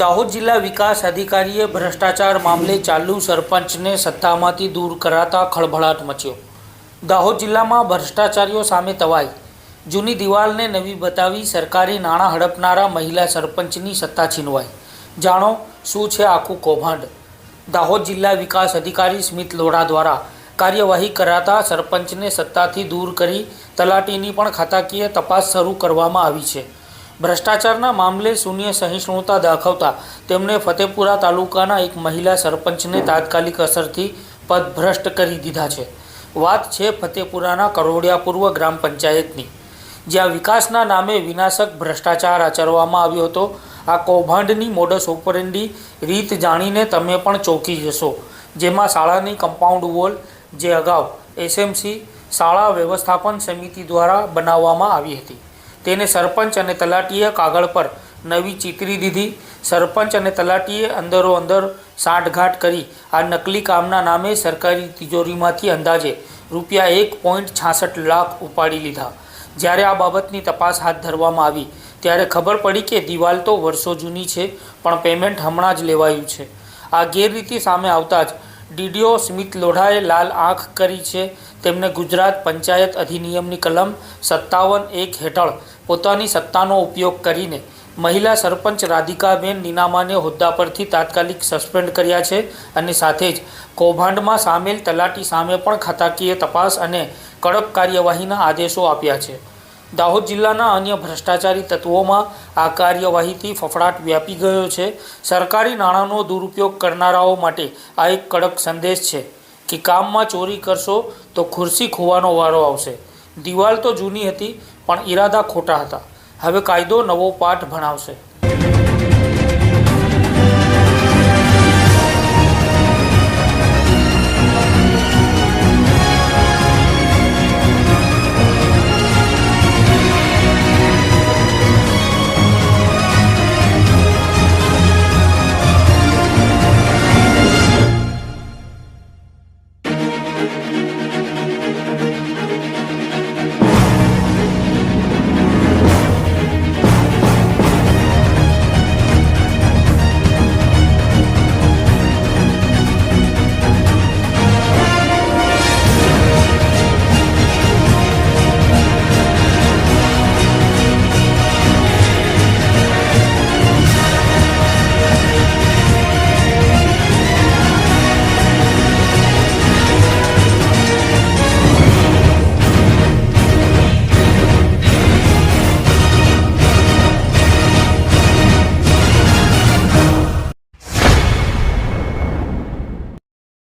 દાહોદ જિલ્લા વિકાસ અધિકારીએ ભ્રષ્ટાચાર મામલે ચાલુ સરપંચને સત્તામાંથી દૂર કરાતા ખળભળાટ મચ્યો। દાહોદ જિલ્લામાં ભ્રષ્ટાચારીઓ સામે તવાઈ। જૂની દિવાલને નવી બતાવી સરકારી નાણાં હડપનારા મહિલા સરપંચની સત્તા છીનવાઈ। જાણો શું છે આખું કૌભાંડ। દાહોદ જિલ્લા વિકાસ અધિકારી સ્મિત લોઢા દ્વારા કાર્યવાહી કરાતા સરપંચને સત્તાથી દૂર કરી તલાટીની પણ ખાતાકીય તપાસ શરૂ કરવામાં આવી છે। ભ્રષ્ટાચારના મામલે શૂન્ય સહિષ્ણુતા દાખવતા તેમણે ફતેપુરા તાલુકાના એક મહિલા સરપંચને તાત્કાલિક અસરથી પદભ્રષ્ટ કરી દીધા છે। વાત છે ફતેપુરાના કરોડિયા પૂર્વ ગ્રામ પંચાયતની, જ્યાં વિકાસના નામે વિનાશક ભ્રષ્ટાચાર આચરવામાં આવ્યો હતો। આ કૌભાંડની મોડસ ઓપરેન્ડી રીત જાણીને તમે પણ ચોંકી જશો, જેમાં શાળાની કમ્પાઉન્ડ વોલ જે અગાઉ એસએમસી શાળા વ્યવસ્થાપન સમિતિ દ્વારા બનાવવામાં આવી હતી, તેને સરપંચ અને તલાટીએ કાગળ પર નવી ચીતરી દીધી। સરપંચ અને તલાટીએ અંદરો અંદર સાંઠગાંઠ કરી આ નકલી કામના નામે સરકારી તિજોરીમાંથી અંદાજે ₹1.66 લાખ ઉપાડી લીધા। જ્યારે આ બાબતની તપાસ હાથ ધરવામાં આવી ત્યારે ખબર પડી કે દિવાલ તો વર્ષો જૂની છે, પણ પેમેન્ટ હમણાં જ લેવાયું છે। આ ગેરરીતિ સામે આવતા જ ડીડીઓ સ્મિત લોઢાએ લાલ આંખ કરી છે। તેમને ગુજરાત પંચાયત અધિનિયમની કલમ 57(1) હેઠળ પોતાની સત્તાનો ઉપયોગ કરીને મહિલા સરપંચ રાધિકાબેન નીનામાને હોદ્દા પરથી તાત્કાલિક સસ્પેન્ડ કર્યા છે અને સાથે જ કૌભાંડમાં સામેલ તલાટી સામે પણ ખાતાકીય તપાસ અને કડક કાર્યવાહીના આદેશો આપ્યા છે। દાહોદ જિલ્લાના અન્ય ભ્રષ્ટાચારી તત્વોમાં આ કાર્યવાહીથી ફફડાટ વ્યાપી ગયો છે। સરકારી નાણાંનો દુરુપયોગ કરનારાઓ માટે આ એક કડક સંદેશ છે કે કામમાં ચોરી કરશો તો ખુરશી ખોવાનો વારો આવશે। દિવાલ તો જૂની હતી, પણ ઈરાદા ખોટા હતા। હવે કાયદો નવો પાઠ ભણાવશે।